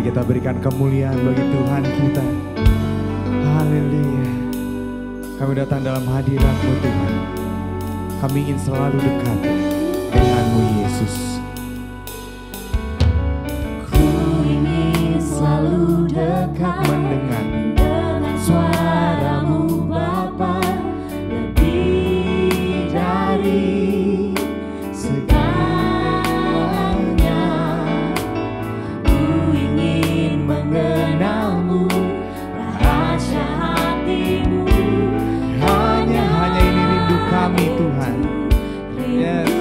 Mari kita berikan kemuliaan bagi Tuhan kita. Haleluya. Kami datang dalam hadirat-Mu Tuhan. Kami ingin selalu dekat dengan-Mu Yesus. Ku ingin selalu dekat Mendengar suara-Mu Bapa, lebih dari segalanya. Ku ingin mengenal-Mu, rahasia hati-Mu. hanya ini rindu kami Tuhan. Yes.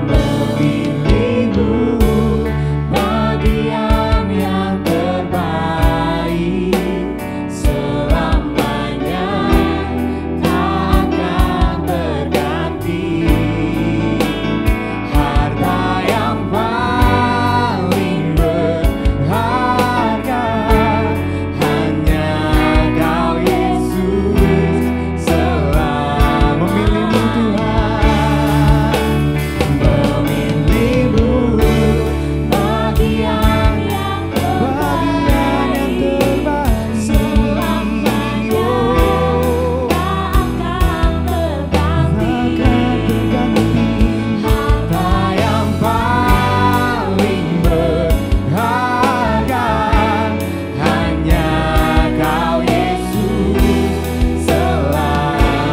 Memilih-Mu bagian yang terbaik, selamanya tak akan berganti. Harta yang paling berharga hanya Kau Yesus. Selamanya Memilih-Mu Tuhan. memilih-Mu bagian yang Bagian yang terbaik. selamanya tak akan berganti. Harta yang paling berharga hanya Kau Yesus. Selamanya.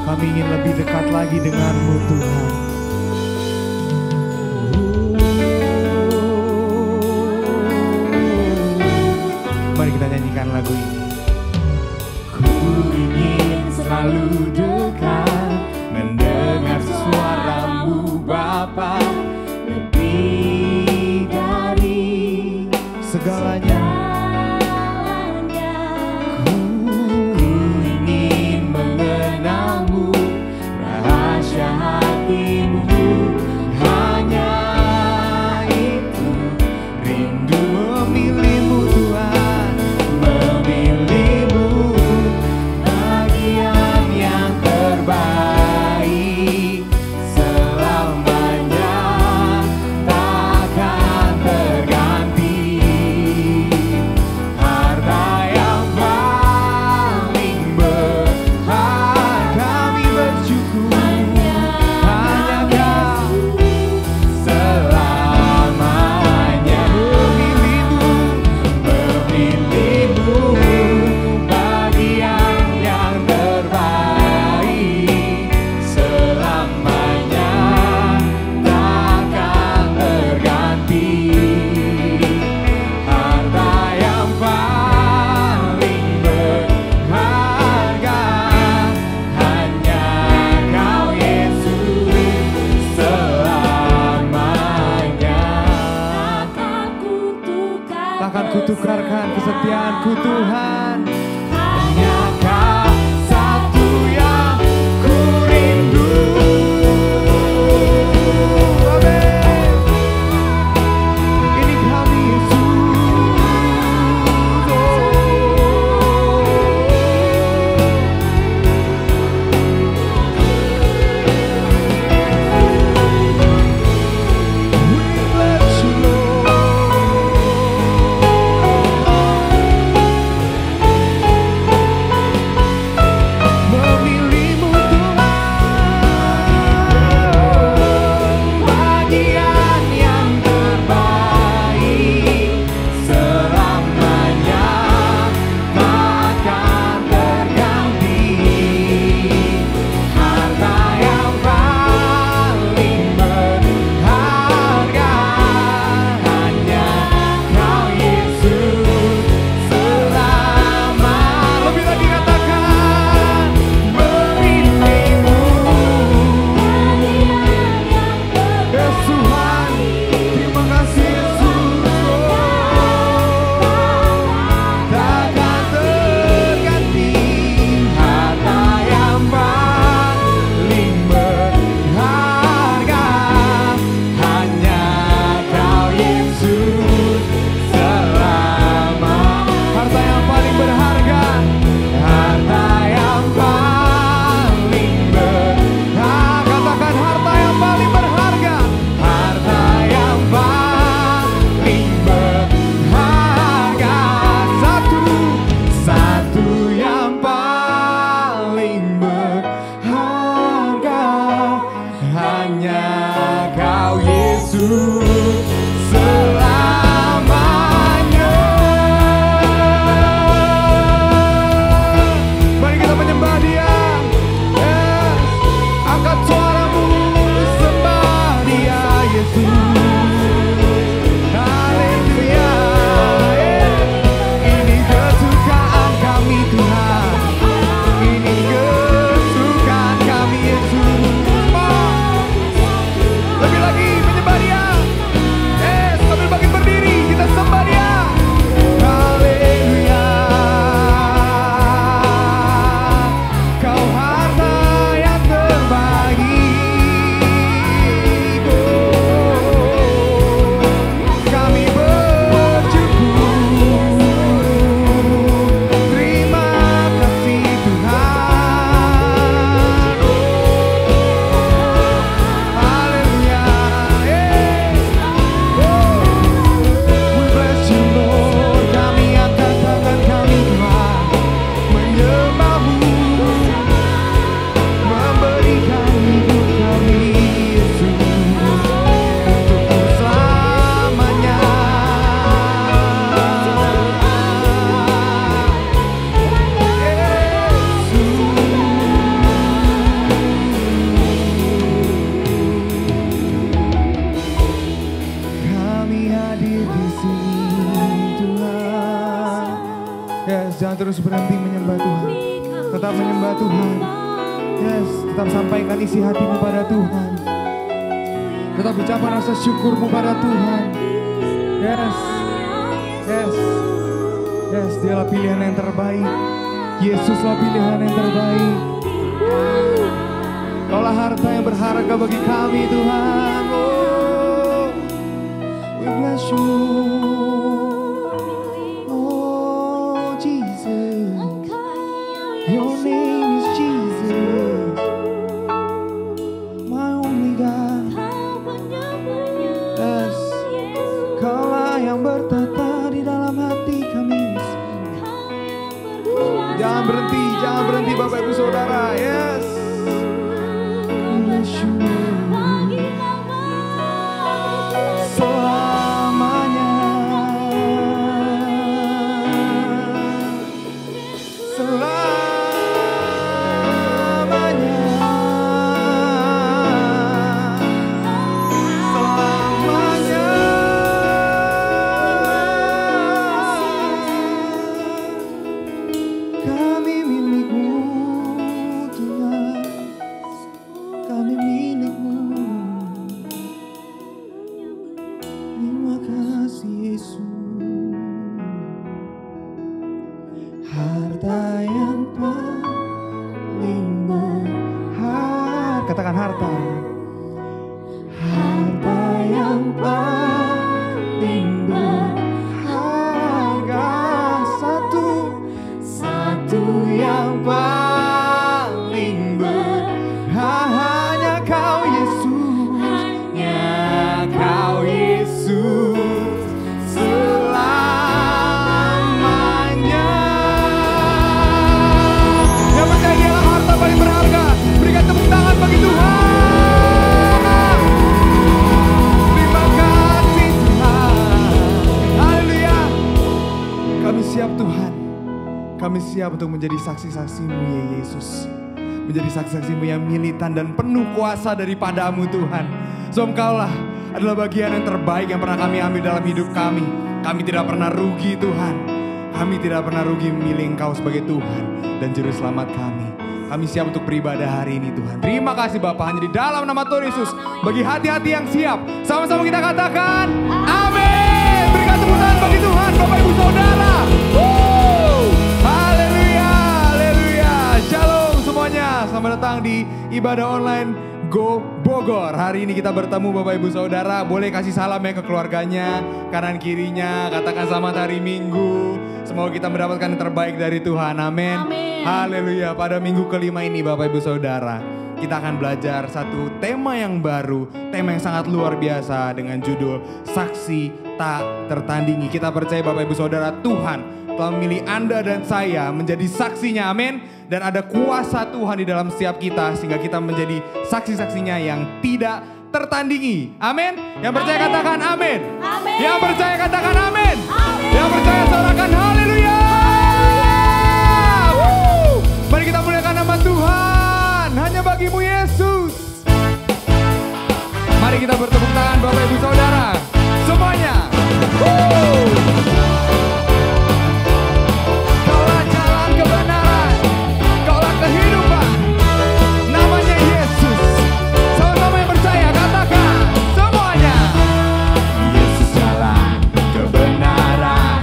Kami ingin lebih dekat lagi dengan-Mu Tuhan. Mari kita nyanyikan lagu ini. Ku ingin selalu dekat, mendengar suara-Mu Bapa, lebih dari Segalanya segalanya. Ku ingin mengenal-Mu, rahasia hati-Mu. Hanya itu rindu. memilih-Mu Tuhan. Memilih-Mu bagian yang terbaik, selamanya takkan berganti. Harta yang paling berharga Kami bersyukur hanya Kau. selamanya. Memilih-Mu bagian yang terbaik, selamanya takkan berganti. Harta yang paling berharga hanya Kau Yesus. Selamanya Takkan kutukarkan kesetiaan-Ku Tuhan. hanya Kau satu yang ku rindu. Amin. Ini kami Yesus. We bless You, Lord. Yes, jangan terus berhenti menyembah Tuhan. Tetap menyembah Tuhan. Yes, tetap sampaikan isi hatimu pada Tuhan. Tetap ucapkan rasa syukurmu pada Tuhan. Yes, yes, yes, dialah pilihan yang terbaik. Yesuslah pilihan yang terbaik. Kaulah harta yang berharga bagi kami Tuhan. Oh, we bless you. Oh Jesus, your name is Jesus, my only God. Yes, Kaulah yang bertata di dalam hati kami. Jangan berhenti Bapak Ibu Saudara. Yes. Selamanya, selamanya, selamanya. Kami milikmu Tuhan, kami milikmu. Terima kasih Yesus. Harta yang paling berharga. Katakan harta. Harta yang paling berharga. Satu yang paling berharga. Hanya Kau Yesus. Hanya Kau Yesus. Selamanya. Yang percaya dialah harta paling berharga. Berikan tepuk tangan bagi Tuhan. Terima kasih Tuhan. Haleluya. Kami siap Tuhan. Kami siap untuk menjadi saksi-saksi-Mu ya Yesus. Menjadi saksi-saksi-Mu yang militan dan penuh kuasa daripadamu Tuhan. Sebab Kaulah adalah bagian yang terbaik yang pernah kami ambil dalam hidup kami. Kami tidak pernah rugi Tuhan. Kami tidak pernah rugi memilih Engkau sebagai Tuhan dan Juru Selamat kami. Kami siap untuk beribadah hari ini Tuhan. Terima kasih Bapa, hanya di dalam nama Tuhan Yesus. Bagi hati-hati yang siap, sama-sama kita katakan amin. Berikan tepuk tangan bagi Tuhan Bapak Ibu Saudara. Haleluya, haleluya. Shalom semuanya. Selamat datang di ibadah online Go Bogor. Hari ini kita bertemu Bapak Ibu Saudara. Boleh kasih salam ya ke keluarganya, kanan kirinya. Katakan selamat hari Minggu. Semoga kita mendapatkan yang terbaik dari Tuhan. Amin. Haleluya. Pada minggu kelima ini Bapak Ibu Saudara, kita akan belajar satu tema yang baru. Tema yang sangat luar biasa dengan judul Saksi Tak Tertandingi. Kita percaya Bapak Ibu Saudara, Tuhan telah memilih Anda dan saya menjadi saksinya. Amin. Dan ada kuasa Tuhan di dalam setiap kita sehingga kita menjadi saksi-saksinya yang tidak tertandingi. Amin. Yang percaya katakan amin. Amin. Yang percaya katakan amin. Amin. Yang percaya sorakan haleluya. Mari kita muliakan nama Tuhan. Hanya bagimu Yesus. Mari kita bertepuk tangan Bapak Ibu Saudara. Semuanya. Kaulah jalan kebenaran. Kaulah kehidupan. Namanya Yesus. Sama-sama yang percaya katakan semuanya. Yesus jalan kebenaran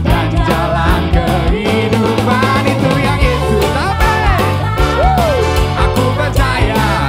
dan jalan kehidupan. Itu yang Yesus. Amin. Aku percaya.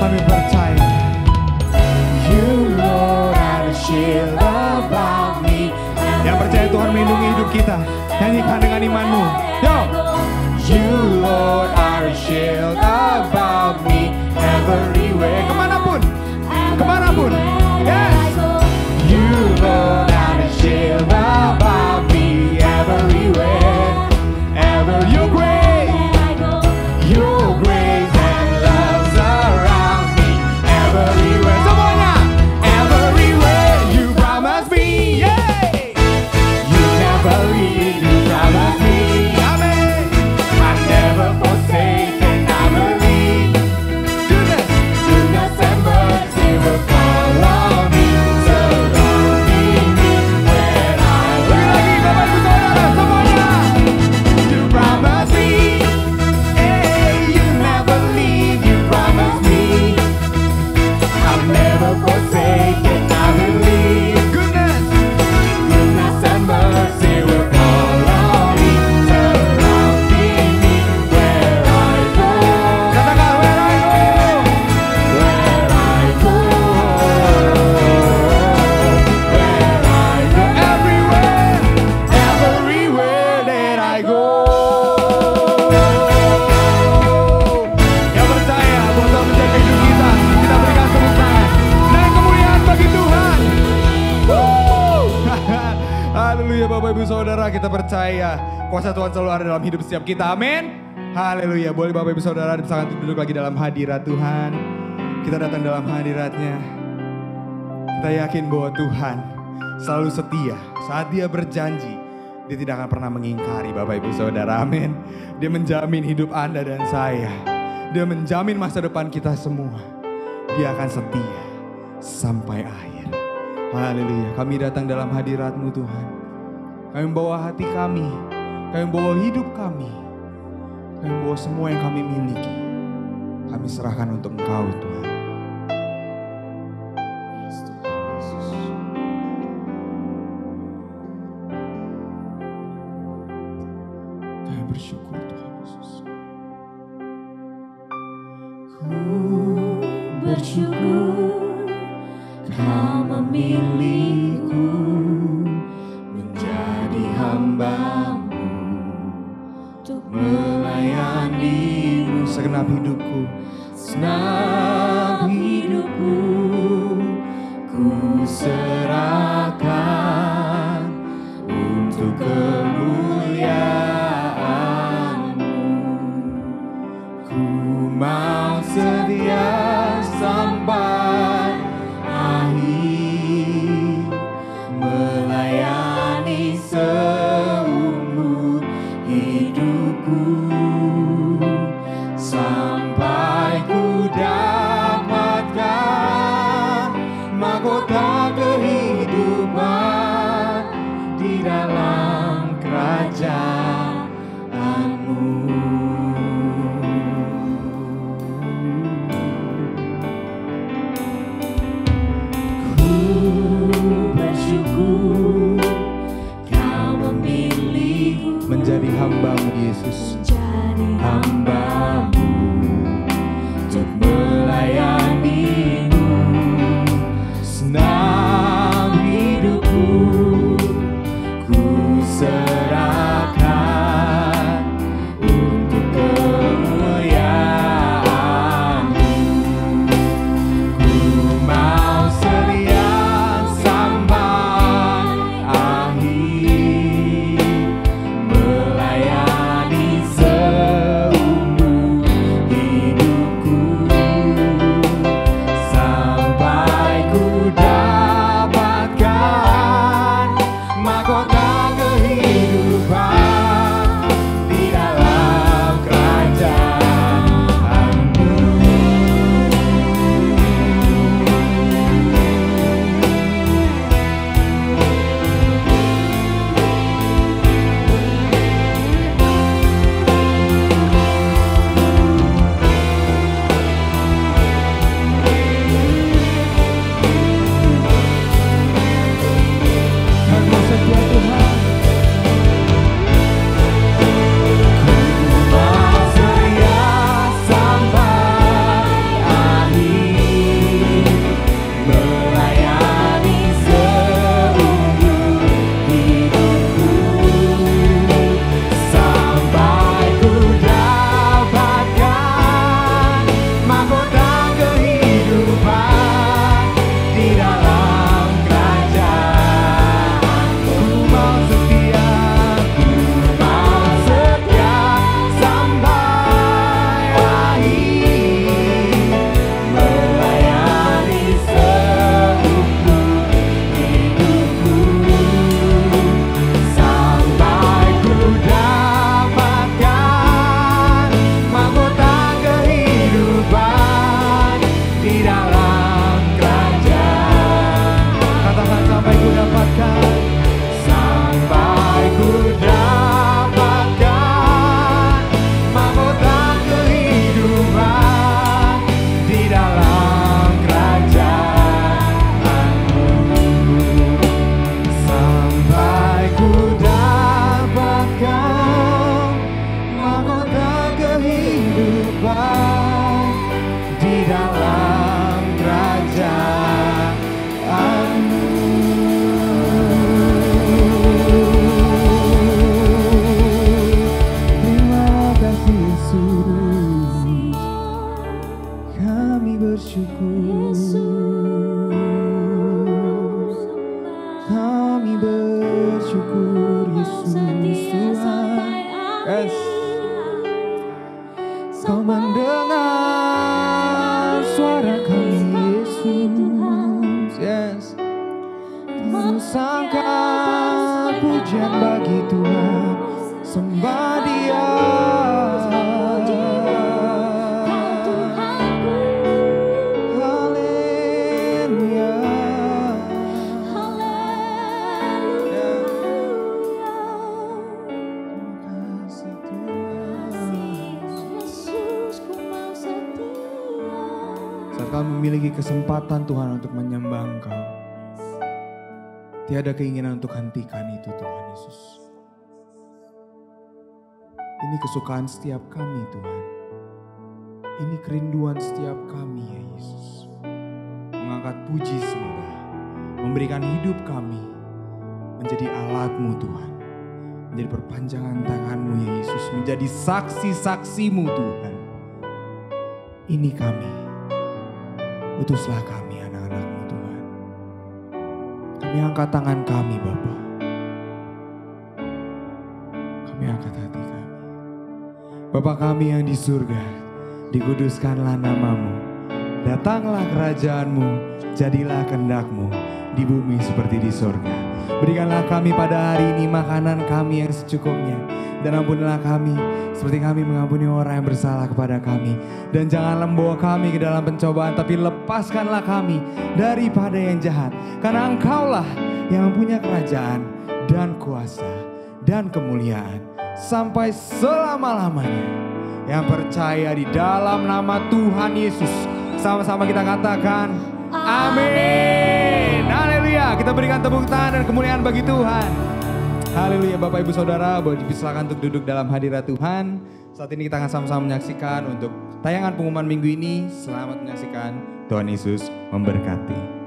kami percaya. You Lord are a shield about me. Yang percaya Tuhan melindungi hidup kita, nyanyikan dengan imanmu. Yo. You Lord are a shield about me everywhere. Kemanapun, kemanapun. Yes. You Lord are a shield about me everywhere. Your grace, Your grace and love surrounds me everywhere. semuanya. Everywhere you promise me, Yeay. you never leave, you promise me. Amin. I'm never forsaken, I believe. Goodness. Goodness and mercy will follow me, surrounding me where I Lagi will. Bapak Ibu Saudara semuanya. You promise me, hey, you never leave, you promise me. I'm never forsaken, I believe. Goodness. Goodness and mercy will follow me, surrounding me where I go. Katakan where I go. Where I go, where I go, Everywhere. everywhere that I go. Yang percaya bahwa Tuhan menjaga hidup kita, kita berikan tepuk tangan. Dan kemuliaan bagi Tuhan. Woo! Haleluya Bapak Ibu Saudara, kita percaya kuasa Tuhan selalu ada dalam hidup setiap kita. Amin. Haleluya. Boleh Bapak Ibu Saudara silakan duduk lagi dalam hadirat Tuhan. Kita datang dalam hadiratnya. Kita yakin bahwa Tuhan selalu setia. Saat Dia berjanji, Dia tidak akan pernah mengingkari Bapak Ibu Saudara. Amin. Dia menjamin hidup Anda dan saya. Dia menjamin masa depan kita semua. Dia akan setia sampai akhir. Haleluya. Kami datang dalam hadirat-Mu Tuhan. Kami membawa hati kami. Kami membawa hidup kami. Kami membawa semua yang kami miliki. Kami serahkan untuk Engkau Tuhan. Kami bersyukur Tuhan Yesus. Bersyukur Kau memilihku menjadi hamba-Mu untuk melayani-Mu. Segenap hidupku. Senang hidupku ku serahkan untuk kemuliaan-Mu. Ku mau setia sampai akhir, melayani seumur hidupku sampai ku datang dalam kerajaan-Mu. Terima kasih Yesus, kami bersyukur. Kami bersyukur Yesus Tuhan. Yes. Kau mendengar suara kami Yesus. Yes. Terus angkat pujian bagi Tuhan, sembah Dia. Haleluya. Saat kau memiliki kesempatan Tuhan untuk menyembah Engkau, tiada keinginan untuk hentikan itu Tuhan Yesus. Ini kesukaan setiap kami Tuhan. Ini kerinduan setiap kami ya Yesus. Mengangkat puji sembah, memberikan hidup kami menjadi alat-Mu Tuhan. Menjadi perpanjangan tangan-Mu ya Yesus. Menjadi saksi-saksi-Mu Tuhan. Ini kami. Utuslah kami anak-anak-Mu Tuhan. Kami angkat tangan kami Bapa. Kami angkat hati kami. Bapa kami yang di surga, dikuduskanlah nama-Mu. Datanglah kerajaan-Mu, jadilah kehendak-Mu di bumi seperti di surga. Berikanlah kami pada hari ini makanan kami yang secukupnya. Dan ampunilah kami seperti kami mengampuni orang yang bersalah kepada kami. Dan janganlah membawa kami ke dalam pencobaan, tapi lepaskanlah kami daripada yang jahat. Karena Engkaulah yang mempunyai kerajaan dan kuasa dan kemuliaan sampai selama-lamanya. Yang percaya di dalam nama Tuhan Yesus, sama-sama kita katakan amin. Haleluya. Kita berikan tepuk tangan dan kemuliaan bagi Tuhan. Haleluya. Bapak Ibu Saudara, boleh dipersilakan untuk duduk dalam hadirat Tuhan. Saat ini kita akan sama-sama menyaksikan untuk tayangan pengumuman minggu ini. Selamat menyaksikan. Tuhan Yesus memberkati.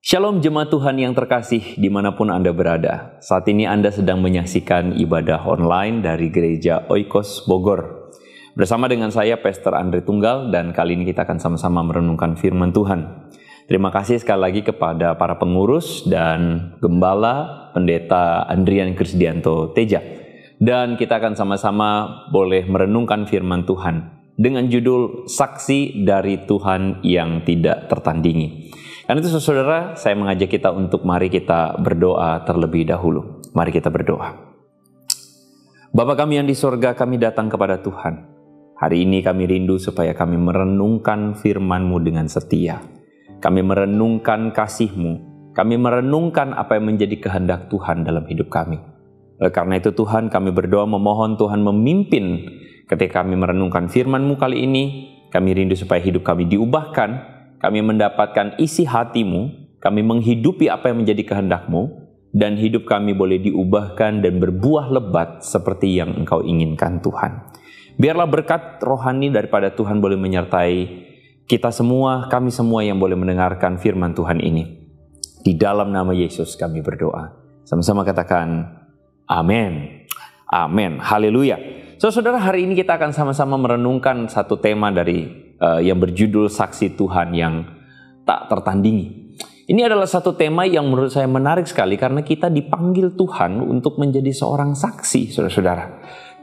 Shalom jemaat Tuhan yang terkasih dimanapun Anda berada. Saat ini Anda sedang menyaksikan ibadah online dari Gereja Oikos Bogor. Bersama dengan saya, Pastor Andre Tunggal, dan kali ini kita akan sama-sama merenungkan firman Tuhan. Terima kasih sekali lagi kepada para pengurus dan gembala Pendeta Andrian Krisdianto Teja. Dan kita akan sama-sama boleh merenungkan firman Tuhan dengan judul Saksi dari Tuhan yang Tidak Tertandingi. Karena itu saudara, saya mengajak kita untuk mari kita berdoa terlebih dahulu. Mari kita berdoa. Bapa kami yang di sorga, kami datang kepada Tuhan. Hari ini kami rindu supaya kami merenungkan firman-Mu dengan setia. Kami merenungkan kasih-Mu. Kami merenungkan apa yang menjadi kehendak Tuhan dalam hidup kami. Oleh karena itu Tuhan, kami berdoa memohon Tuhan memimpin ketika kami merenungkan firman-Mu kali ini. Kami rindu supaya hidup kami diubahkan. Kami mendapatkan isi hati-Mu, kami menghidupi apa yang menjadi kehendak-Mu, dan hidup kami boleh diubahkan dan berbuah lebat seperti yang Engkau inginkan Tuhan. Biarlah berkat rohani daripada Tuhan boleh menyertai kita semua, kami semua yang boleh mendengarkan firman Tuhan ini. Di dalam nama Yesus kami berdoa. Sama-sama katakan, amin. Amin. Haleluya. Saudara, hari ini kita akan sama-sama merenungkan satu tema dari yang berjudul Saksi Tuhan yang Tak Tertandingi. Ini adalah satu tema yang menurut saya menarik sekali karena kita dipanggil Tuhan untuk menjadi seorang saksi, saudara-saudara.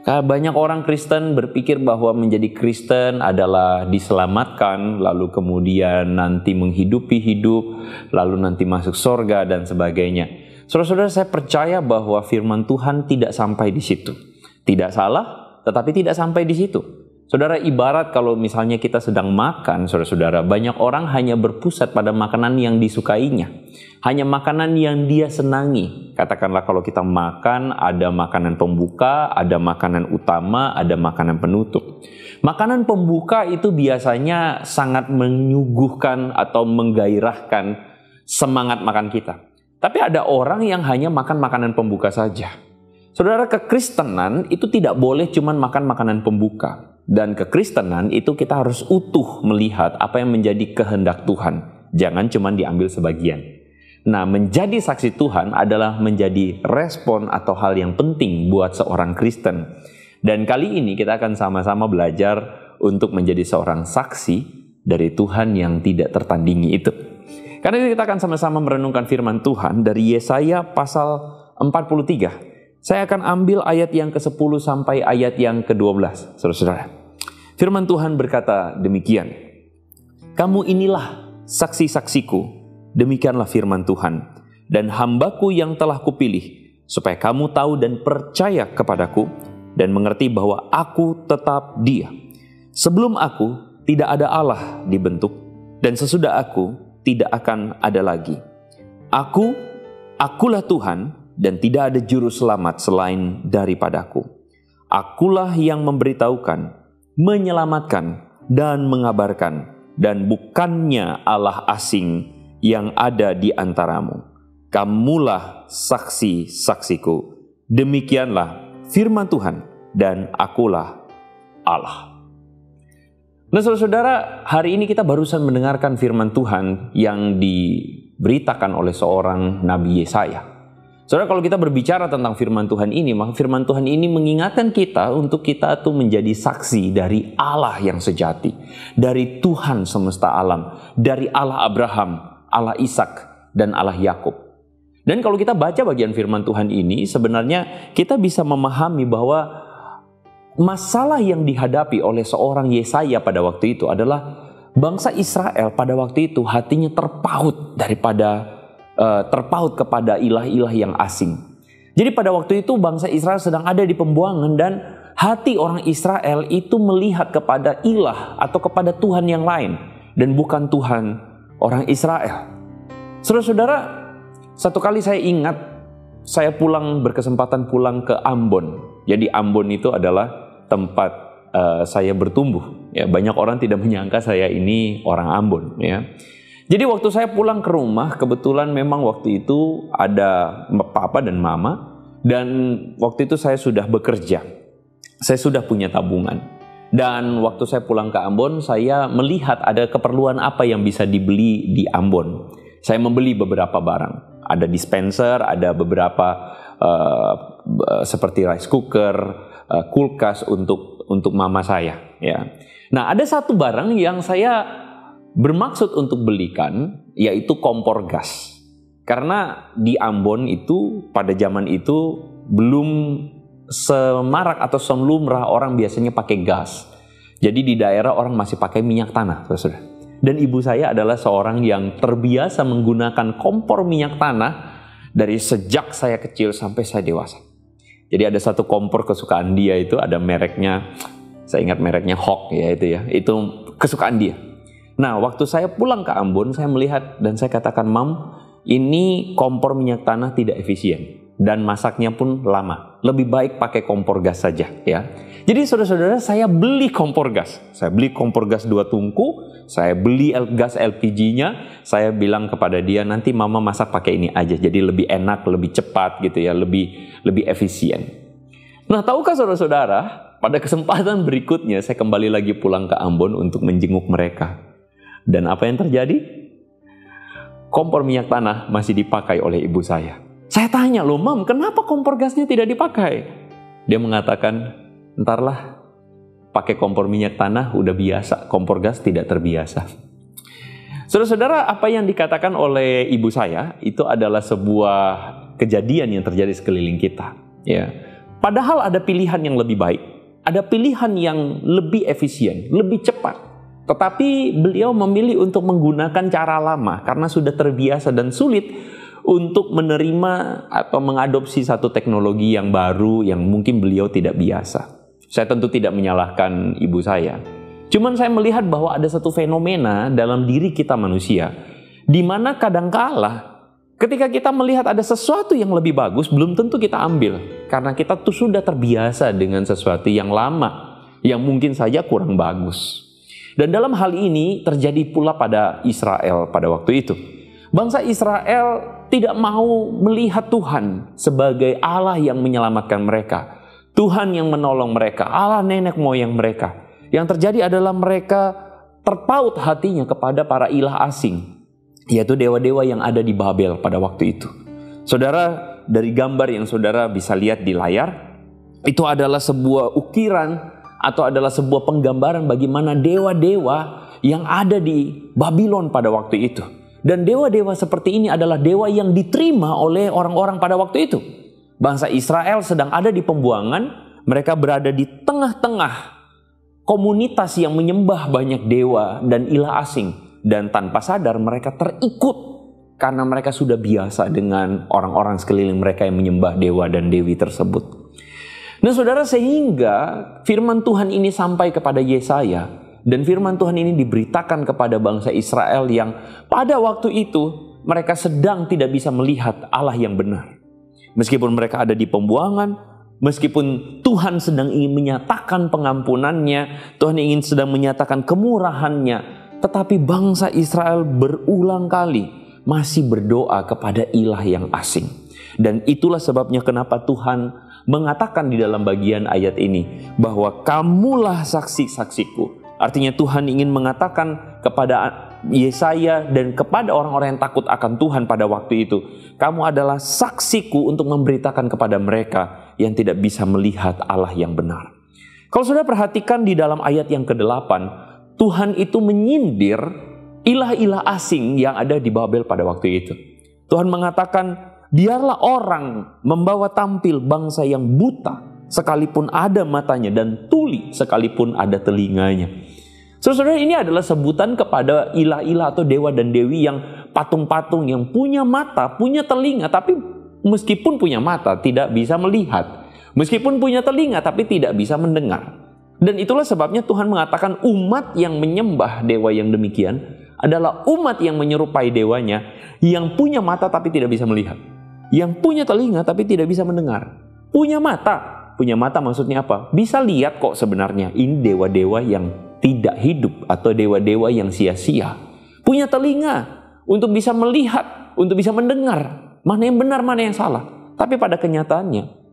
Banyak orang Kristen berpikir bahwa menjadi Kristen adalah diselamatkan, lalu kemudian nanti menghidupi hidup, lalu nanti masuk surga dan sebagainya. Saudara-saudara, saya percaya bahwa firman Tuhan tidak sampai di situ. Tidak salah, tetapi tidak sampai di situ. Saudara, ibarat kalau misalnya kita sedang makan, saudara-saudara, banyak orang hanya berpusat pada makanan yang disukainya. Hanya makanan yang dia senangi. Katakanlah kalau kita makan, ada makanan pembuka, ada makanan utama, ada makanan penutup. Makanan pembuka itu biasanya sangat menyuguhkan atau menggairahkan semangat makan kita. Tapi ada orang yang hanya makan makanan pembuka saja. Saudara, kekristenan itu tidak boleh cuma makan makanan pembuka. Dan kekristenan itu kita harus utuh melihat apa yang menjadi kehendak Tuhan. Jangan cuma diambil sebagian. Nah, menjadi saksi Tuhan adalah menjadi respon atau hal yang penting buat seorang Kristen. Dan kali ini kita akan sama-sama belajar untuk menjadi seorang saksi dari Tuhan yang tidak tertandingi itu. Karena kita akan sama-sama merenungkan firman Tuhan dari Yesaya pasal 43. Saya akan ambil ayat yang ke-10 sampai ayat yang ke-12, saudara-saudara. Firman Tuhan berkata demikian. Kamu inilah saksi-saksiku, demikianlah firman Tuhan. Dan hambaku yang telah kupilih, supaya kamu tahu dan percaya kepadaku, dan mengerti bahwa aku tetap Dia. Sebelum aku, tidak ada Allah dibentuk, dan sesudah aku, tidak akan ada lagi. Akulah Tuhan, dan tidak ada juru selamat selain daripadaku. Akulah yang memberitahukan, menyelamatkan, dan mengabarkan, dan bukannya Allah asing yang ada di antaramu. Kamulah saksi-saksiku. Demikianlah firman Tuhan, dan akulah Allah. Nah, saudara-saudara, hari ini kita barusan mendengarkan firman Tuhan yang diberitakan oleh seorang Nabi Yesaya. Saudara, kalau kita berbicara tentang firman Tuhan ini, maka firman Tuhan ini mengingatkan kita untuk kita tuh menjadi saksi dari Allah yang sejati, dari Tuhan semesta alam, dari Allah Abraham, Allah Ishak, dan Allah Yakub. Dan kalau kita baca bagian firman Tuhan ini, sebenarnya kita bisa memahami bahwa masalah yang dihadapi oleh seorang Yesaya pada waktu itu adalah bangsa Israel pada waktu itu hatinya terpaut kepada ilah-ilah yang asing. Jadi pada waktu itu bangsa Israel sedang ada di pembuangan dan hati orang Israel itu melihat kepada ilah atau kepada Tuhan yang lain dan bukan Tuhan orang Israel. Saudara-saudara, satu kali saya ingat saya berkesempatan pulang ke Ambon. Jadi Ambon itu adalah tempat saya bertumbuh. Ya, banyak orang tidak menyangka saya ini orang Ambon. Ya. Jadi waktu saya pulang ke rumah, kebetulan memang waktu itu ada papa dan mama, dan waktu itu saya sudah bekerja. Saya sudah punya tabungan. Dan waktu saya pulang ke Ambon, saya melihat ada keperluan apa yang bisa dibeli di Ambon. Saya membeli beberapa barang. Ada dispenser, ada beberapa seperti rice cooker, kulkas untuk mama saya. Ya. Nah, ada satu barang yang saya bermaksud untuk belikan, yaitu kompor gas. Karena di Ambon itu pada zaman itu belum semarak atau selumrah orang biasanya pakai gas. Jadi di daerah orang masih pakai minyak tanah, saudara. Dan ibu saya adalah seorang yang terbiasa menggunakan kompor minyak tanah dari sejak saya kecil sampai saya dewasa. Jadi ada satu kompor kesukaan dia itu, ada mereknya, saya ingat mereknya Hawk ya itu ya. Itu kesukaan dia. Nah, waktu saya pulang ke Ambon, saya melihat dan saya katakan, "Mam, ini kompor minyak tanah tidak efisien. Dan masaknya pun lama. Lebih baik pakai kompor gas saja." Ya. Jadi saudara-saudara, saya beli kompor gas. Saya beli kompor gas 2 tungku. Saya beli gas LPG-nya. Saya bilang kepada dia, nanti mama masak pakai ini aja. Jadi lebih enak, lebih cepat gitu ya, lebih efisien. Nah, tahukah saudara-saudara, pada kesempatan berikutnya saya kembali lagi pulang ke Ambon untuk menjenguk mereka. Dan apa yang terjadi? Kompor minyak tanah masih dipakai oleh ibu saya. Saya tanya, "Loh Mam, kenapa kompor gasnya tidak dipakai?" Dia mengatakan, "Entarlah, pakai kompor minyak tanah udah biasa, kompor gas tidak terbiasa." Saudara-saudara, apa yang dikatakan oleh ibu saya itu adalah sebuah kejadian yang terjadi sekeliling kita. Ya. Padahal ada pilihan yang lebih baik, ada pilihan yang lebih efisien, lebih cepat. Tetapi beliau memilih untuk menggunakan cara lama karena sudah terbiasa dan sulit untuk menerima atau mengadopsi satu teknologi yang baru yang mungkin beliau tidak biasa. Saya tentu tidak menyalahkan ibu saya. Cuman saya melihat bahwa ada satu fenomena dalam diri kita manusia, di mana kadangkala ketika kita melihat ada sesuatu yang lebih bagus, belum tentu kita ambil. Karena kita tuh sudah terbiasa dengan sesuatu yang lama, yang mungkin saja kurang bagus. Dan dalam hal ini terjadi pula pada Israel pada waktu itu. Bangsa Israel tidak mau melihat Tuhan sebagai Allah yang menyelamatkan mereka. Tuhan yang menolong mereka, Allah nenek moyang mereka. Yang terjadi adalah mereka terpaut hatinya kepada para ilah asing, yaitu dewa-dewa yang ada di Babel pada waktu itu. Saudara, dari gambar yang saudara bisa lihat di layar, itu adalah sebuah ukiran atau adalah sebuah penggambaran bagaimana dewa-dewa yang ada di Babylon pada waktu itu. Dan dewa-dewa seperti ini adalah dewa yang diterima oleh orang-orang pada waktu itu. Bangsa Israel sedang ada di pembuangan, mereka berada di tengah-tengah komunitas yang menyembah banyak dewa dan ilah asing. Dan tanpa sadar mereka terikut karena mereka sudah biasa dengan orang-orang sekeliling mereka yang menyembah dewa dan dewi tersebut. Nah saudara, sehingga firman Tuhan ini sampai kepada Yesaya. Dan firman Tuhan ini diberitakan kepada bangsa Israel yang pada waktu itu mereka sedang tidak bisa melihat Allah yang benar. Meskipun mereka ada di pembuangan, meskipun Tuhan sedang ingin menyatakan pengampunannya, Tuhan ingin sedang menyatakan kemurahannya, tetapi bangsa Israel berulang kali masih berdoa kepada ilah yang asing. Dan itulah sebabnya kenapa Tuhan mengatakan di dalam bagian ayat ini bahwa kamulah saksi-saksiku. Artinya Tuhan ingin mengatakan kepada Yesaya dan kepada orang-orang yang takut akan Tuhan pada waktu itu, kamu adalah saksiku untuk memberitakan kepada mereka yang tidak bisa melihat Allah yang benar. Kalau sudah perhatikan di dalam ayat yang ke-8, Tuhan itu menyindir ilah-ilah asing yang ada di Babel pada waktu itu. Tuhan mengatakan, biarlah orang membawa tampil bangsa yang buta, sekalipun ada matanya, dan tuli sekalipun ada telinganya. Saudara, ini adalah sebutan kepada ilah-ilah atau dewa dan dewi yang patung-patung yang punya mata, punya telinga, tapi meskipun punya mata tidak bisa melihat. Meskipun punya telinga tapi tidak bisa mendengar. Dan itulah sebabnya Tuhan mengatakan umat yang menyembah dewa yang demikian adalah umat yang menyerupai dewanya, yang punya mata tapi tidak bisa melihat, yang punya telinga tapi tidak bisa mendengar. Punya mata maksudnya apa? Bisa lihat kok sebenarnya. Ini dewa-dewa yang tidak hidup atau dewa-dewa yang sia-sia. Punya telinga untuk bisa melihat, untuk bisa mendengar mana yang benar, mana yang salah. Tapi pada kenyataannya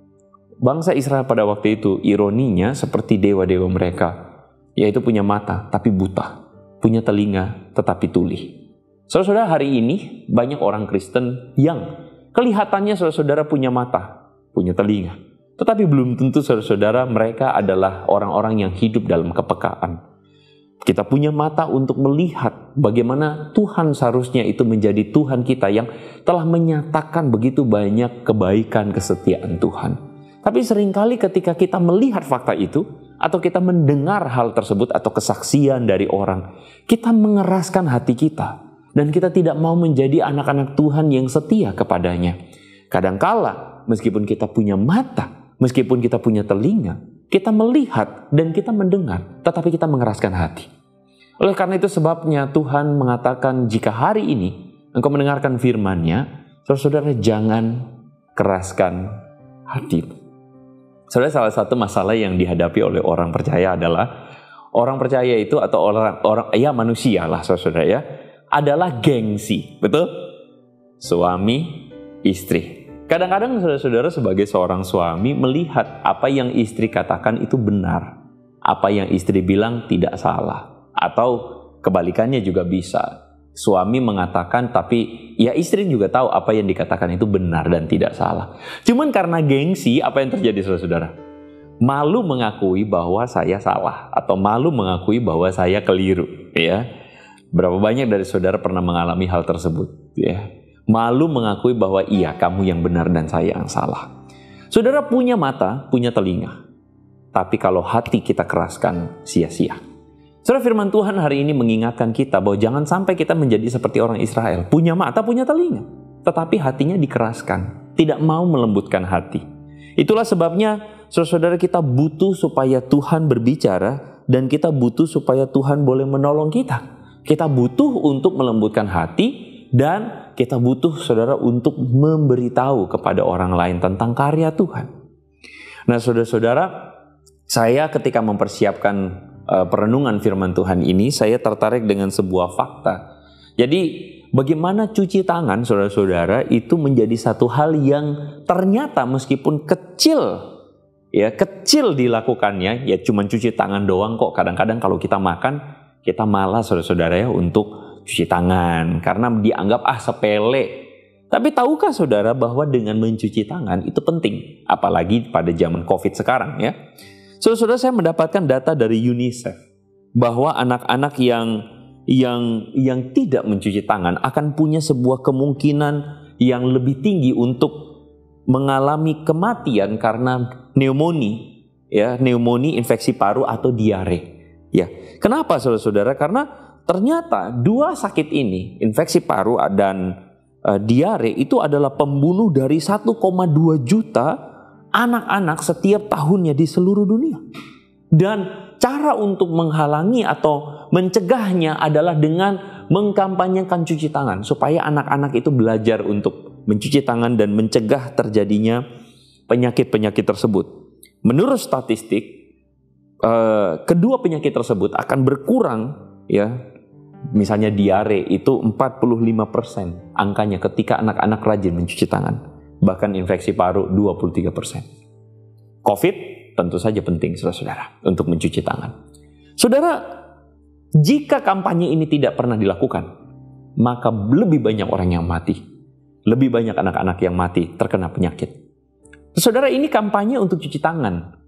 bangsa Israel pada waktu itu ironinya seperti dewa-dewa mereka, yaitu punya mata tapi buta, punya telinga tetapi tuli. Saudara-saudara, hari ini banyak orang Kristen yang kelihatannya saudara-saudara punya mata, punya telinga. Tetapi belum tentu saudara-saudara mereka adalah orang-orang yang hidup dalam kepekaan. Kita punya mata untuk melihat bagaimana Tuhan seharusnya itu menjadi Tuhan kita yang telah menyatakan begitu banyak kebaikan kesetiaan Tuhan. Tapi seringkali ketika kita melihat fakta itu, atau kita mendengar hal tersebut atau kesaksian dari orang, kita mengeraskan hati kita. Dan kita tidak mau menjadi anak-anak Tuhan yang setia kepadanya. Kadangkala, meskipun kita punya mata, meskipun kita punya telinga, kita melihat dan kita mendengar, tetapi kita mengeraskan hati. Oleh karena itu sebabnya Tuhan mengatakan, jika hari ini engkau mendengarkan firman-Nya, saudara-saudara jangan keraskan hatimu. Saudara, salah satu masalah yang dihadapi oleh orang percaya adalah, orang percaya itu atau orang ya manusia lah saudara ya, adalah gengsi, betul? Suami, istri. Kadang-kadang saudara-saudara sebagai seorang suami melihat apa yang istri katakan itu benar. Apa yang istri bilang tidak salah. Atau kebalikannya juga bisa. Suami mengatakan tapi ya istri juga tahu apa yang dikatakan itu benar dan tidak salah. Cuman karena gengsi, apa yang terjadi saudara-saudara? Malu mengakui bahwa saya salah. Atau malu mengakui bahwa saya keliru. Ya. Berapa banyak dari saudara pernah mengalami hal tersebut? Ya. Malu mengakui bahwa iya, kamu yang benar dan saya yang salah. Saudara punya mata, punya telinga. Tapi kalau hati kita keraskan, sia-sia. Saudara, firman Tuhan hari ini mengingatkan kita bahwa jangan sampai kita menjadi seperti orang Israel. Punya mata, punya telinga. Tetapi hatinya dikeraskan. Tidak mau melembutkan hati. Itulah sebabnya saudara-saudara kita butuh supaya Tuhan berbicara. Dan kita butuh supaya Tuhan boleh menolong kita. Kita butuh untuk melembutkan hati dan kita butuh saudara untuk memberitahu kepada orang lain tentang karya Tuhan. Nah saudara-saudara, saya ketika mempersiapkan perenungan firman Tuhan ini, saya tertarik dengan sebuah fakta. Jadi bagaimana cuci tangan saudara-saudara itu menjadi satu hal yang ternyata meskipun kecil dilakukannya, ya cuma cuci tangan doang kok. Kadang-kadang kalau kita makan, kita malas saudara-saudara ya untuk cuci tangan karena dianggap sepele. Tapi tahukah saudara bahwa dengan mencuci tangan itu penting, apalagi pada zaman Covid sekarang ya. Saudara-saudara, saya mendapatkan data dari UNICEF bahwa anak-anak yang tidak mencuci tangan akan punya sebuah kemungkinan yang lebih tinggi untuk mengalami kematian karena pneumonia, infeksi paru atau diare. Ya, kenapa saudara-saudara? Karena ternyata dua sakit ini, infeksi paru dan diare itu adalah pembunuh dari 1,2 juta anak-anak setiap tahunnya di seluruh dunia. Dan cara untuk menghalangi atau mencegahnya adalah dengan mengkampanyekan cuci tangan supaya anak-anak itu belajar untuk mencuci tangan dan mencegah terjadinya penyakit-penyakit tersebut. Menurut statistik, kedua penyakit tersebut akan berkurang ya. Misalnya diare itu 45% angkanya ketika anak-anak rajin mencuci tangan. Bahkan infeksi paru 23%. Covid tentu saja penting saudara-saudara untuk mencuci tangan. Saudara, jika kampanye ini tidak pernah dilakukan, maka lebih banyak orang yang mati. Lebih banyak anak-anak yang mati terkena penyakit. Saudara, ini kampanye untuk cuci tangan.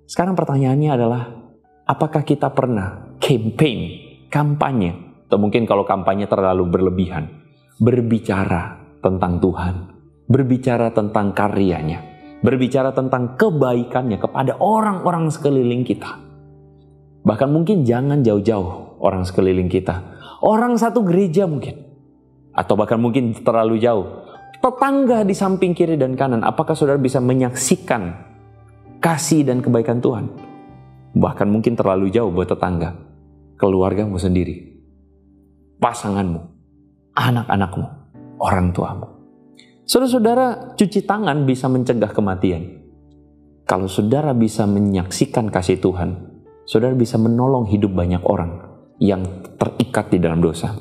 Sekarang pertanyaannya adalah, apakah kita pernah kampanye, atau mungkin kalau kampanye terlalu berlebihan, berbicara tentang Tuhan, berbicara tentang karyanya, berbicara tentang kebaikannya kepada orang-orang sekeliling kita. Bahkan mungkin jangan jauh-jauh orang sekeliling kita, orang satu gereja mungkin, atau bahkan mungkin terlalu jauh, tetangga di samping kiri dan kanan. Apakah saudara bisa menyaksikan kasih dan kebaikan Tuhan? Bahkan mungkin terlalu jauh buat tetangga, keluargamu sendiri, pasanganmu, anak-anakmu, orang tuamu. Saudara-saudara, cuci tangan bisa mencegah kematian. Kalau saudara bisa menyaksikan kasih Tuhan, saudara bisa menolong hidup banyak orang yang terikat di dalam dosa.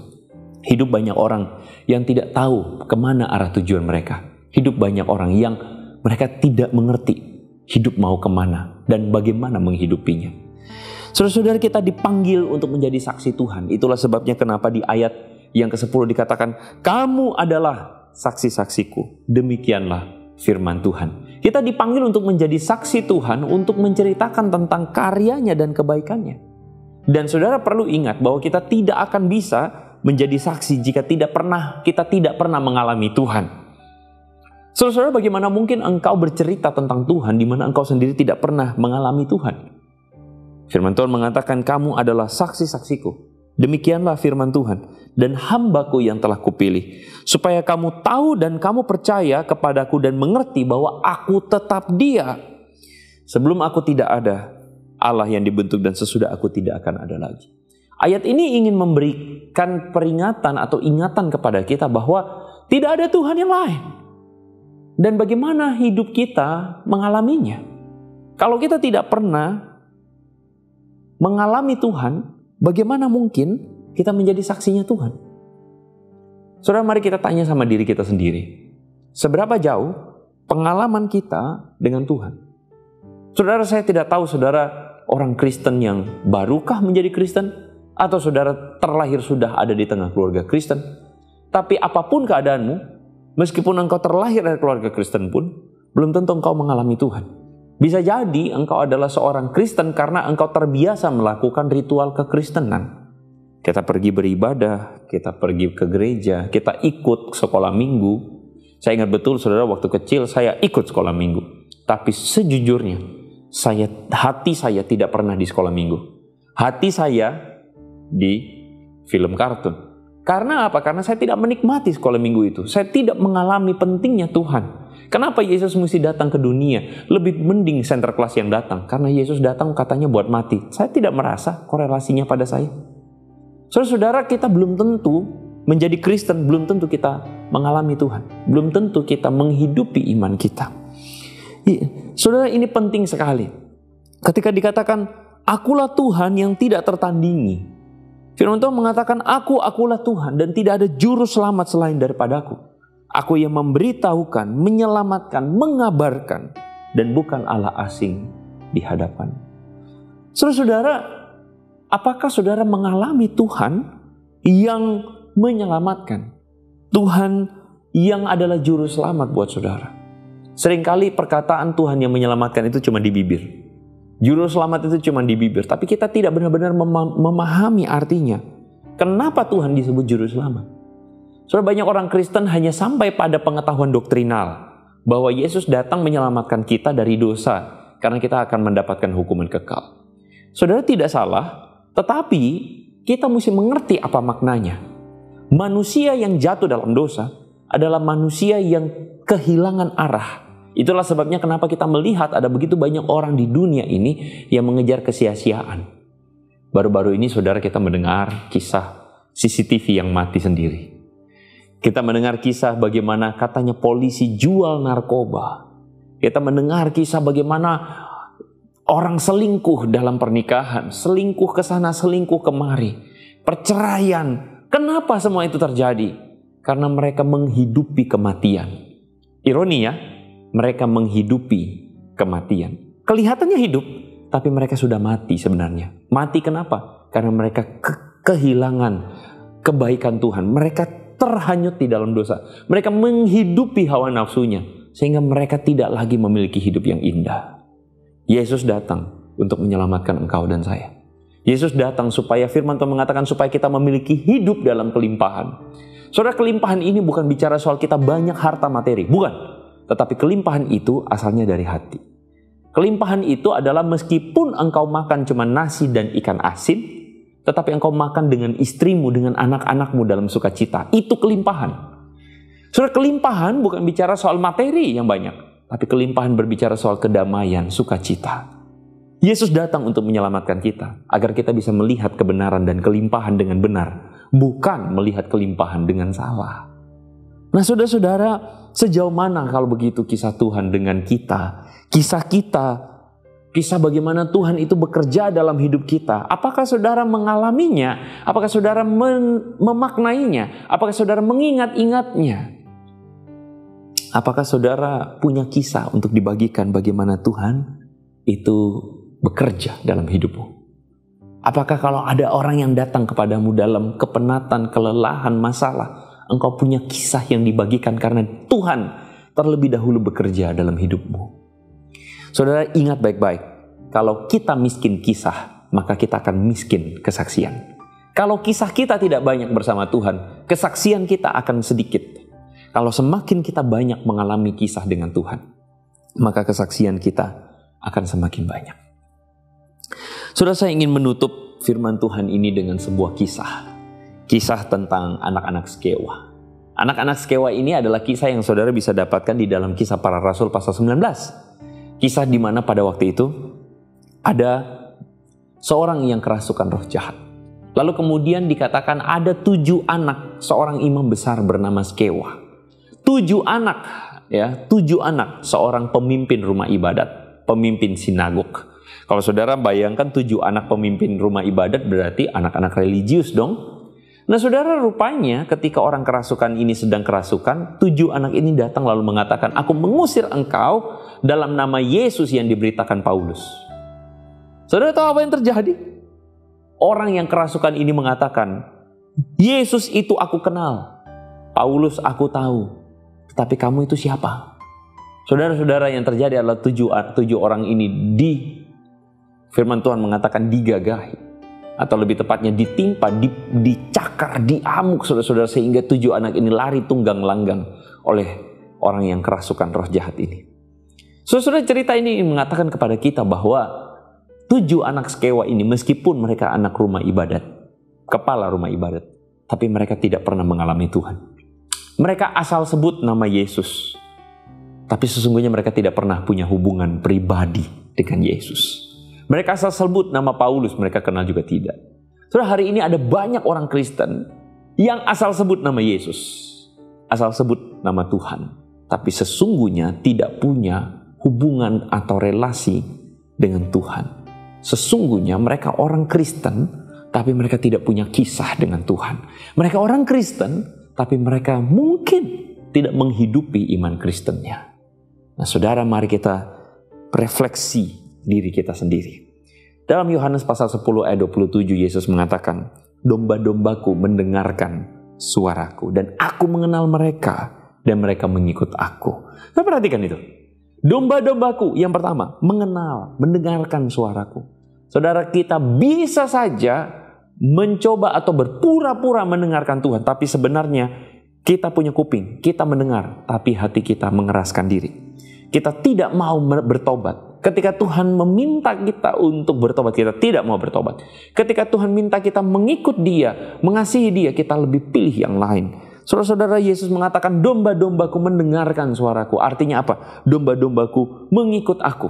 Hidup banyak orang yang tidak tahu kemana arah tujuan mereka. Hidup banyak orang yang mereka tidak mengerti hidup mau kemana dan bagaimana menghidupinya. Saudara-saudara, kita dipanggil untuk menjadi saksi Tuhan. Itulah sebabnya kenapa di ayat yang ke-10 dikatakan, kamu adalah saksi-saksiku. Demikianlah firman Tuhan. Kita dipanggil untuk menjadi saksi Tuhan, untuk menceritakan tentang karyanya dan kebaikannya. Dan saudara perlu ingat bahwa kita tidak akan bisa menjadi saksi jika kita tidak pernah mengalami Tuhan. Saudara, bagaimana mungkin engkau bercerita tentang Tuhan di mana engkau sendiri tidak pernah mengalami Tuhan? Firman Tuhan mengatakan, kamu adalah saksi-saksiku. Demikianlah firman Tuhan, dan hambaku yang telah kupilih, supaya kamu tahu dan kamu percaya kepadaku dan mengerti bahwa aku tetap Dia. Sebelum aku tidak ada, Allah yang dibentuk, dan sesudah aku tidak akan ada lagi. Ayat ini ingin memberikan peringatan atau ingatan kepada kita bahwa tidak ada Tuhan yang lain. Dan bagaimana hidup kita mengalaminya? Kalau kita tidak pernah mengalami Tuhan, bagaimana mungkin kita menjadi saksinya Tuhan? Saudara, mari kita tanya sama diri kita sendiri. Seberapa jauh pengalaman kita dengan Tuhan? Saudara, saya tidak tahu saudara orang Kristen yang barukah menjadi Kristen, atau saudara terlahir sudah ada di tengah keluarga Kristen. Tapi apapun keadaanmu, meskipun engkau terlahir dari keluarga Kristen pun, belum tentu engkau mengalami Tuhan. Bisa jadi engkau adalah seorang Kristen karena engkau terbiasa melakukan ritual kekristenan. Kita pergi beribadah, kita pergi ke gereja, kita ikut sekolah minggu. Saya ingat betul saudara, waktu kecil saya ikut sekolah minggu. Tapi sejujurnya, hati saya tidak pernah di sekolah minggu. Hati saya di film kartun. Karena apa? Karena saya tidak menikmati sekolah minggu itu. Saya tidak mengalami pentingnya Tuhan. Kenapa Yesus mesti datang ke dunia? Lebih mending center class yang datang. Karena Yesus datang katanya buat mati. Saya tidak merasa korelasinya pada saya. Saudara-saudara, kita belum tentu menjadi Kristen, belum tentu kita mengalami Tuhan. Belum tentu kita menghidupi iman kita. Saudara, ini penting sekali. Ketika dikatakan, akulah Tuhan yang tidak tertandingi. Firman Tuhan mengatakan, akulah Tuhan dan tidak ada juru selamat selain daripadaku. Aku yang memberitahukan, menyelamatkan, mengabarkan, dan bukan Allah asing di hadapan. Saudara-saudara, apakah saudara mengalami Tuhan yang menyelamatkan? Tuhan yang adalah juru selamat buat saudara. Seringkali perkataan Tuhan yang menyelamatkan itu cuma di bibir. Juru selamat itu cuma di bibir. Tapi kita tidak benar-benar memahami artinya. Kenapa Tuhan disebut juru selamat? Saudara, banyak orang Kristen hanya sampai pada pengetahuan doktrinal bahwa Yesus datang menyelamatkan kita dari dosa karena kita akan mendapatkan hukuman kekal. Saudara, tidak salah, tetapi kita mesti mengerti apa maknanya. Manusia yang jatuh dalam dosa adalah manusia yang kehilangan arah. Itulah sebabnya kenapa kita melihat ada begitu banyak orang di dunia ini yang mengejar kesia-siaan. Baru-baru ini saudara, kita mendengar kisah CCTV yang mati sendiri. Kita mendengar kisah bagaimana katanya polisi jual narkoba. Kita mendengar kisah bagaimana orang selingkuh dalam pernikahan. Selingkuh ke sana, selingkuh kemari. Perceraian. Kenapa semua itu terjadi? Karena mereka menghidupi kematian. Ironi ya, mereka menghidupi kematian. Kelihatannya hidup, tapi mereka sudah mati sebenarnya. Mati kenapa? Karena mereka kehilangan kebaikan Tuhan. Mereka terhanyut di dalam dosa. Mereka menghidupi hawa nafsunya. Sehingga mereka tidak lagi memiliki hidup yang indah. Yesus datang untuk menyelamatkan engkau dan saya. Yesus datang supaya firman Tuhan mengatakan supaya kita memiliki hidup dalam kelimpahan. Saudara, kelimpahan ini bukan bicara soal kita banyak harta materi. Bukan. Tetapi kelimpahan itu asalnya dari hati. Kelimpahan itu adalah meskipun engkau makan cuma nasi dan ikan asin, tetapi engkau makan dengan istrimu, dengan anak-anakmu dalam sukacita. Itu kelimpahan. Saudara, kelimpahan bukan bicara soal materi yang banyak, tapi kelimpahan berbicara soal kedamaian, sukacita. Yesus datang untuk menyelamatkan kita, agar kita bisa melihat kebenaran dan kelimpahan dengan benar, bukan melihat kelimpahan dengan salah. Nah, saudara-saudara, sejauh mana kalau begitu kisah Tuhan dengan kita? Kisah kita, kisah bagaimana Tuhan itu bekerja dalam hidup kita. Apakah saudara mengalaminya? Apakah saudara memaknainya? Apakah saudara mengingat-ingatnya? Apakah saudara punya kisah untuk dibagikan bagaimana Tuhan itu bekerja dalam hidupmu? Apakah kalau ada orang yang datang kepadamu dalam kepenatan, kelelahan, masalah, engkau punya kisah yang dibagikan karena Tuhan terlebih dahulu bekerja dalam hidupmu? Saudara, ingat baik-baik, kalau kita miskin kisah, maka kita akan miskin kesaksian. Kalau kisah kita tidak banyak bersama Tuhan, kesaksian kita akan sedikit. Kalau semakin kita banyak mengalami kisah dengan Tuhan, maka kesaksian kita akan semakin banyak. Saudara, saya ingin menutup firman Tuhan ini dengan sebuah kisah. Kisah tentang anak-anak Skewa. Anak-anak Skewa ini adalah kisah yang saudara bisa dapatkan di dalam Kisah Para Rasul pasal 19. Kisah di mana pada waktu itu ada seorang yang kerasukan roh jahat. Lalu kemudian dikatakan ada 7 anak seorang imam besar bernama Skewa. 7 anak, ya, 7 anak seorang pemimpin rumah ibadat, pemimpin sinagog. Kalau saudara bayangkan 7 anak pemimpin rumah ibadat berarti anak-anak religius dong. Nah saudara, rupanya ketika orang kerasukan ini sedang kerasukan, 7 anak ini datang lalu mengatakan, aku mengusir engkau dalam nama Yesus yang diberitakan Paulus. Saudara tahu apa yang terjadi? Orang yang kerasukan ini mengatakan, Yesus itu aku kenal, Paulus aku tahu, tetapi kamu itu siapa? Saudara-saudara, yang terjadi adalah 7 orang ini firman Tuhan mengatakan digagahi, atau lebih tepatnya ditimpa, dicakar, diamuk saudara-saudara, sehingga 7 anak ini lari tunggang langgang oleh orang yang kerasukan roh jahat ini. Saudara, cerita ini mengatakan kepada kita bahwa 7 anak Skewa ini meskipun mereka anak rumah ibadat, kepala rumah ibadat, tapi mereka tidak pernah mengalami Tuhan. Mereka asal sebut nama Yesus, tapi sesungguhnya mereka tidak pernah punya hubungan pribadi dengan Yesus. Mereka asal sebut nama Paulus, mereka kenal juga tidak. Saudara, hari ini ada banyak orang Kristen yang asal sebut nama Yesus, asal sebut nama Tuhan, tapi sesungguhnya tidak punya hubungan atau relasi dengan Tuhan. Sesungguhnya mereka orang Kristen, tapi mereka tidak punya kisah dengan Tuhan. Mereka orang Kristen, tapi mereka mungkin tidak menghidupi iman Kristennya. Nah saudara, mari kita refleksi diri kita sendiri. Dalam Yohanes pasal 10 ayat 27, Yesus mengatakan, domba-dombaku mendengarkan suaraku, dan aku mengenal mereka, dan mereka mengikut aku. Nah perhatikan itu. Domba-dombaku yang pertama, mengenal, mendengarkan suaraku. Saudara, kita bisa saja mencoba atau berpura-pura mendengarkan Tuhan, tapi sebenarnya kita punya kuping, kita mendengar, tapi hati kita mengeraskan diri. Kita tidak mau bertobat. Ketika Tuhan meminta kita untuk bertobat, kita tidak mau bertobat. Ketika Tuhan minta kita mengikut Dia, mengasihi Dia, kita lebih pilih yang lain. Saudara-saudara, Yesus mengatakan, domba-dombaku mendengarkan suaraku. Artinya apa? Domba-dombaku mengikut aku.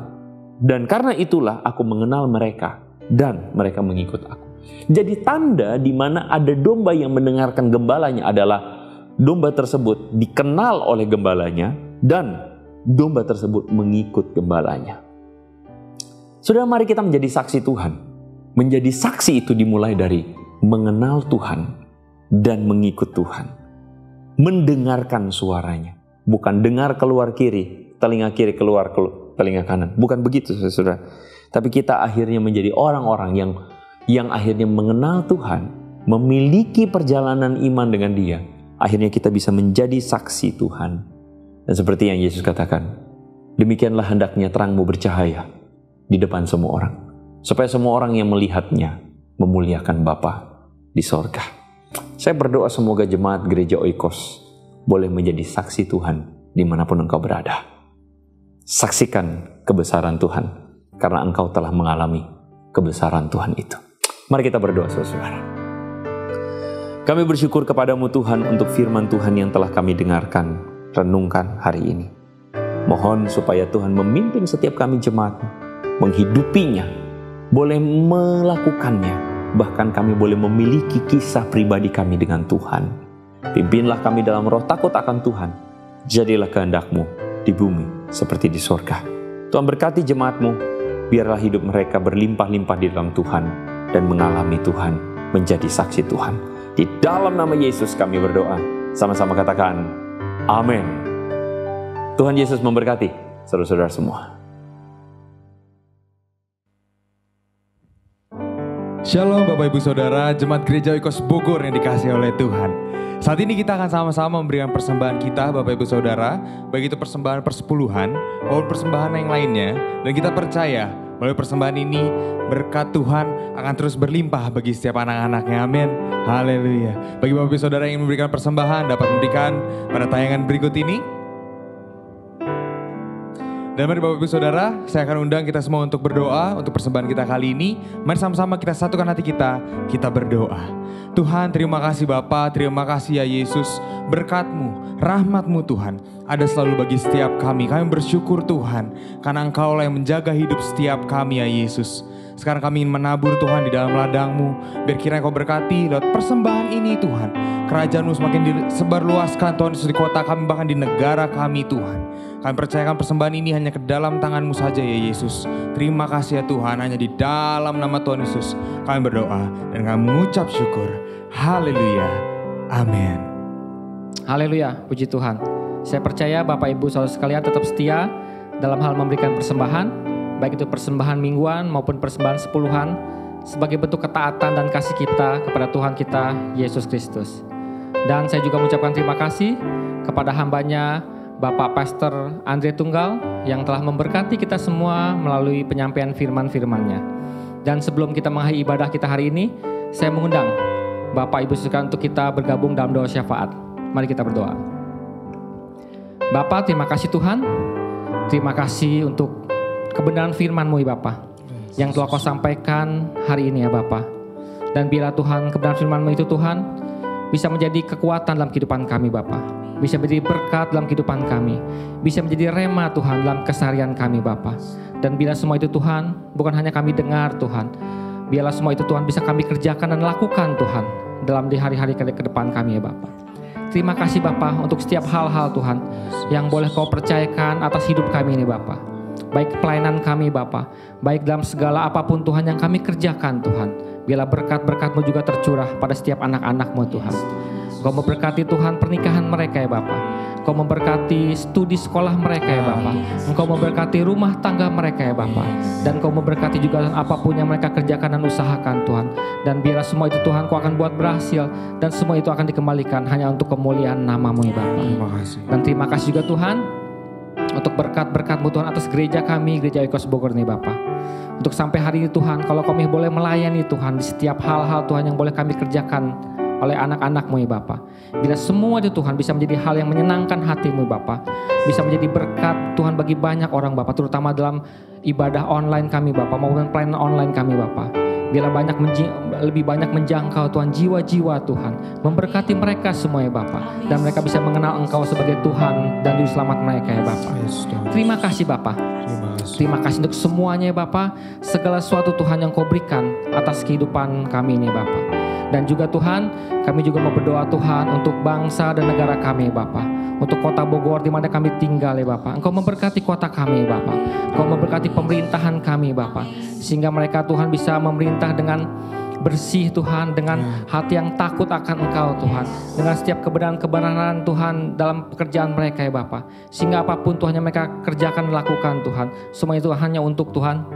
Dan karena itulah aku mengenal mereka, dan mereka mengikut aku. Jadi tanda di mana ada domba yang mendengarkan gembalanya adalah domba tersebut dikenal oleh gembalanya, dan domba tersebut mengikut gembalanya. Saudara, mari kita menjadi saksi Tuhan. Menjadi saksi itu dimulai dari mengenal Tuhan dan mengikut Tuhan. Mendengarkan suaranya. Bukan dengar keluar kiri, telinga kiri keluar telinga kanan. Bukan begitu, saudara. Tapi kita akhirnya menjadi orang-orang yang akhirnya mengenal Tuhan, memiliki perjalanan iman dengan Dia. Akhirnya kita bisa menjadi saksi Tuhan. Dan seperti yang Yesus katakan, demikianlah hendaknya terangmu bercahaya di depan semua orang, supaya semua orang yang melihatnya memuliakan Bapa di sorga. Saya berdoa semoga jemaat gereja Oikos boleh menjadi saksi Tuhan dimanapun engkau berada. Saksikan kebesaran Tuhan, karena engkau telah mengalami kebesaran Tuhan itu. Mari kita berdoa, saudara. Kami bersyukur kepadamu Tuhan untuk firman Tuhan yang telah kami dengarkan, renungkan hari ini. Mohon supaya Tuhan memimpin setiap kami jemaat menghidupinya, boleh melakukannya, bahkan kami boleh memiliki kisah pribadi kami dengan Tuhan. Pimpinlah kami dalam roh takut akan Tuhan. Jadilah kehendak-Mu di bumi seperti di sorga. Tuhan berkati jemaat-Mu, biarlah hidup mereka berlimpah-limpah di dalam Tuhan dan mengalami Tuhan, menjadi saksi Tuhan. Di dalam nama Yesus kami berdoa. Sama-sama katakan, amin. Tuhan Yesus memberkati saudara-saudara semua. Shalom Bapak Ibu Saudara, Jemaat Gereja Oikos Bogor yang dikasihi oleh Tuhan. Saat ini kita akan sama-sama memberikan persembahan kita Bapak Ibu Saudara, baik itu persembahan persepuluhan maupun persembahan yang lainnya. Dan kita percaya melalui persembahan ini berkat Tuhan akan terus berlimpah bagi setiap anak-anaknya. Amin. Haleluya. Bagi Bapak Ibu Saudara yang memberikan persembahan dapat memberikan pada tayangan berikut ini. Dan mari Bapak Ibu Saudara, saya akan undang kita semua untuk berdoa untuk persembahan kita kali ini. Mari sama-sama kita satukan hati kita berdoa. Tuhan, terima kasih Bapa, terima kasih ya Yesus. Berkat-Mu, rahmat-Mu Tuhan, ada selalu bagi setiap kami. Kami bersyukur Tuhan, karena Engkau lah yang menjaga hidup setiap kami ya Yesus. Sekarang kami ingin menabur Tuhan di dalam ladang-Mu. Biar kiranya Kau berkati lewat persembahan ini Tuhan. Kerajaan-Mu semakin disebarluaskan Tuhan di kota kami, bahkan di negara kami Tuhan. Kami percayakan persembahan ini hanya ke dalam tangan-Mu saja ya Yesus. Terima kasih ya Tuhan, hanya di dalam nama Tuhan Yesus kami berdoa dan kami mengucap syukur. Haleluya. Amin. Haleluya, puji Tuhan. Saya percaya Bapak Ibu Saudara sekalian tetap setia dalam hal memberikan persembahan, baik itu persembahan mingguan maupun persembahan sepuluhan, sebagai bentuk ketaatan dan kasih kita kepada Tuhan kita Yesus Kristus. Dan saya juga mengucapkan terima kasih kepada hambanya Bapak Pastor Andre Tunggal yang telah memberkati kita semua melalui penyampaian firman-firman-Nya. Dan sebelum kita mengakhiri ibadah kita hari ini, saya mengundang Bapak Ibu sekalian untuk kita bergabung dalam doa syafaat. Mari kita berdoa. Bapa, terima kasih Tuhan. Terima kasih untuk kebenaran firman-Mu ya Bapa, yang telah Kau sampaikan hari ini ya Bapa. Dan bila Tuhan kebenaran firman-Mu itu Tuhan bisa menjadi kekuatan dalam kehidupan kami Bapa, bisa menjadi berkat dalam kehidupan kami, bisa menjadi rema Tuhan dalam keseharian kami Bapa. Dan bila semua itu Tuhan bukan hanya kami dengar Tuhan, biarlah semua itu Tuhan bisa kami kerjakan dan lakukan Tuhan dalam di hari-hari ke depan kami ya Bapa. Terima kasih Bapa untuk setiap hal-hal Tuhan yang boleh Kau percayakan atas hidup kami ini Bapa. Baik pelayanan kami Bapa, baik dalam segala apapun Tuhan yang kami kerjakan Tuhan, biarlah berkat-berkat-Mu juga tercurah pada setiap anak-anak-Mu Tuhan. Kau memberkati Tuhan pernikahan mereka ya Bapa. Kau memberkati studi sekolah mereka ya Bapa. Engkau memberkati rumah tangga mereka ya Bapa. Dan Kau memberkati juga apapun yang mereka kerjakan dan usahakan Tuhan. Dan biarlah semua itu Tuhan Kau akan buat berhasil. Dan semua itu akan dikembalikan hanya untuk kemuliaan nama-Mu ya Bapa. Terima kasih. Dan terima kasih juga Tuhan untuk berkat-berkat-Mu Tuhan atas gereja kami, Gereja Oikos Bogor nih Bapa. Untuk sampai hari ini Tuhan, kalau kami boleh melayani Tuhan di setiap hal-hal Tuhan yang boleh kami kerjakan oleh anak-anak-Mu ya Bapa. Bila semua itu Tuhan bisa menjadi hal yang menyenangkan hati-Mu Bapa, bisa menjadi berkat Tuhan bagi banyak orang Bapa, terutama dalam ibadah online kami Bapa maupun pelayanan online kami Bapa. Bila lebih banyak menjangkau Tuhan jiwa-jiwa Tuhan, memberkati mereka semua ya Bapa, dan mereka bisa mengenal Engkau sebagai Tuhan dan Juru Selamat mereka ya Bapa. Terima kasih Bapa. Terima kasih untuk semuanya ya Bapa, segala sesuatu Tuhan yang Kau berikan atas kehidupan kami ini Bapa. Dan juga Tuhan, kami juga mau berdoa Tuhan untuk bangsa dan negara kami Bapa, untuk kota Bogor di mana kami tinggal ya Bapa. Engkau memberkati kota kami Bapa, Engkau memberkati pemerintahan kami Bapa, sehingga mereka Tuhan bisa memerintah dengan bersih Tuhan, dengan hati yang takut akan Engkau Tuhan, dengan setiap kebenaran-kebenaran Tuhan dalam pekerjaan mereka ya Bapa, sehingga apapun Tuhan yang mereka kerjakan dan lakukan Tuhan, semua itu hanya untuk Tuhan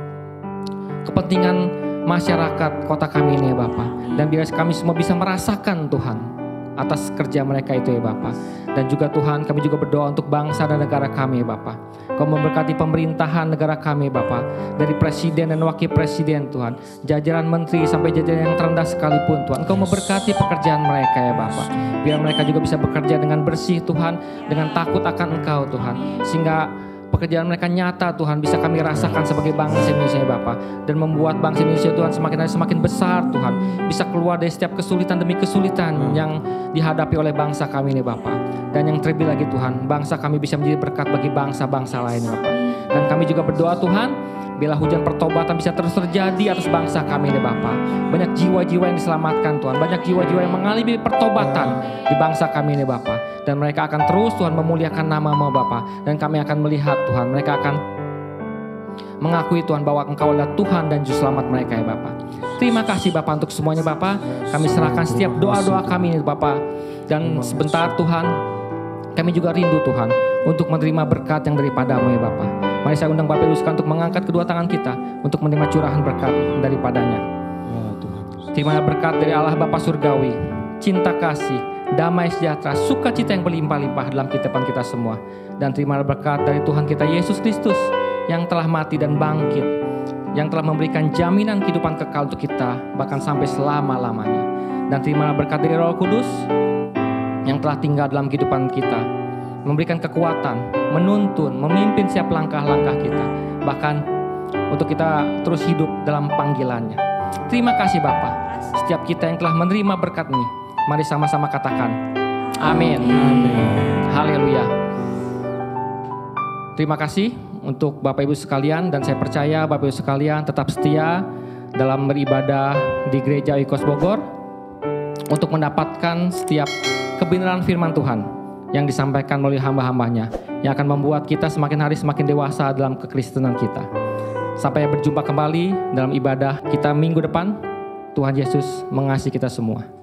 kepentingan masyarakat kota kami ini ya Bapa. Dan biar kami semua bisa merasakan Tuhan atas kerja mereka itu ya Bapa. Dan juga Tuhan, kami juga berdoa untuk bangsa dan negara kami ya Bapa. Kau memberkati pemerintahan negara kami Bapa, dari presiden dan wakil presiden Tuhan, jajaran menteri sampai jajaran yang terendah sekalipun Tuhan. Kau memberkati pekerjaan mereka ya Bapa. Biar mereka juga bisa bekerja dengan bersih Tuhan, dengan takut akan Engkau Tuhan, sehingga pekerjaan mereka nyata Tuhan bisa kami rasakan sebagai bangsa Indonesia ya Bapa, dan membuat bangsa Indonesia Tuhan semakin hari semakin besar Tuhan, bisa keluar dari setiap kesulitan demi kesulitan yang dihadapi oleh bangsa kami ini Bapa. Dan yang terlebih lagi Tuhan, bangsa kami bisa menjadi berkat bagi bangsa-bangsa lain Bapa. Dan kami juga berdoa Tuhan, bila hujan pertobatan bisa terus terjadi atas bangsa kami ini Bapa. Banyak jiwa-jiwa yang diselamatkan Tuhan, banyak jiwa-jiwa yang mengalami pertobatan di bangsa kami ini Bapa. Dan mereka akan terus Tuhan memuliakan nama-Mu Bapa. Dan kami akan melihat Tuhan, mereka akan mengakui Tuhan bahwa Engkau adalah Tuhan dan Juru Selamat mereka ya Bapa. Terima kasih Bapa untuk semuanya Bapa. Kami serahkan setiap doa-doa kami ini Bapa. Dan sebentar Tuhan, kami juga rindu Tuhan untuk menerima berkat yang daripada-Mu ya Bapa. Mari saya undang Bapak Ibu sekalian untuk mengangkat kedua tangan kita untuk menerima curahan berkat daripadanya. Ya Tuhan. Terimalah berkat dari Allah Bapa Surgawi, cinta kasih, damai sejahtera, sukacita yang berlimpah-limpah dalam kehidupan kita semua. Dan terimalah berkat dari Tuhan kita Yesus Kristus yang telah mati dan bangkit, yang telah memberikan jaminan kehidupan kekal untuk kita bahkan sampai selama-lamanya. Dan terimalah berkat dari Roh Kudus yang telah tinggal dalam kehidupan kita, memberikan kekuatan, menuntun, memimpin setiap langkah-langkah kita, bahkan untuk kita terus hidup dalam panggilannya. Terima kasih Bapa. Setiap kita yang telah menerima berkat ini, mari sama-sama katakan amin. Haleluya. Terima kasih untuk Bapak Ibu sekalian, dan saya percaya Bapak Ibu sekalian tetap setia dalam beribadah di Gereja Oikos Bogor untuk mendapatkan setiap kebenaran firman Tuhan yang disampaikan melalui hamba-hambanya, yang akan membuat kita semakin hari semakin dewasa dalam kekristenan kita. Sampai berjumpa kembali dalam ibadah kita minggu depan. Tuhan Yesus mengasihi kita semua.